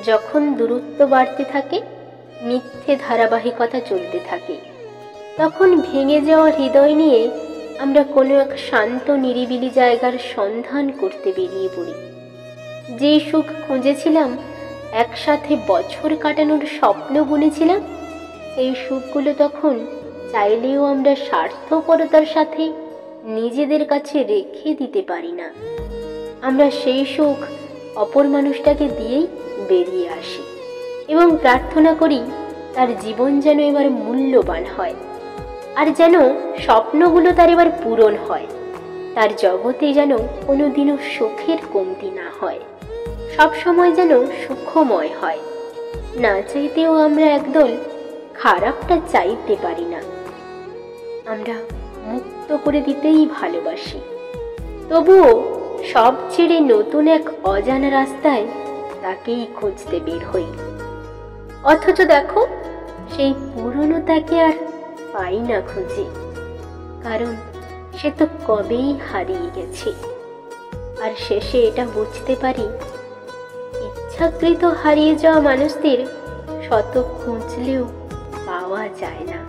যখন দূরত্ব বাড়তে থাকে, মিথ্যে ধারাবাহিকতা চলতে থাকে, তখন ভেঙে যাওয়া হৃদয় নিয়ে আমরা কোনো এক শান্ত নিরিবিলি জায়গার সন্ধান করতে বেরিয়ে পড়ি। যে সুখ খুঁজেছিলাম, একসাথে বছর কাটানোর স্বপ্ন বুনেছিলাম, সেই সুখগুলো তখন চাইলেও আমরা স্বার্থপরতার সাথে নিজেদের কাছে রেখে দিতে পারি না। আমরা সেই সুখ অপর মানুষটাকে দিয়েই বেরিয়ে আসি এবং প্রার্থনা করি তার জীবন যেন এবার মূল্যবান হয়, আর যেন স্বপ্নগুলো তার এবার পূরণ হয়, তার জগতে যেন কোনোদিনও সুখের কমতি না হয়, সব সময় যেন সুখময় হয়। না চাইতেও আমরা একদল খারাপটা চাইতে পারি না। আমরা মুক্ত করে দিতেই ভালোবাসি, তবুও সব ছেড়ে নতুন এক অজানা রাস্তায় তাকেই খুঁজতে বের হই। অথচ দেখো, সেই পুরনো তাকে আর পাই না খুঁজে, কারণ সে তো কবেই হারিয়ে গেছে। আর শেষে এটা বুঝতে পারি, ইচ্ছাকৃত হারিয়ে যাওয়া মানুষদের শত খুঁজলেও পাওয়া যায় না।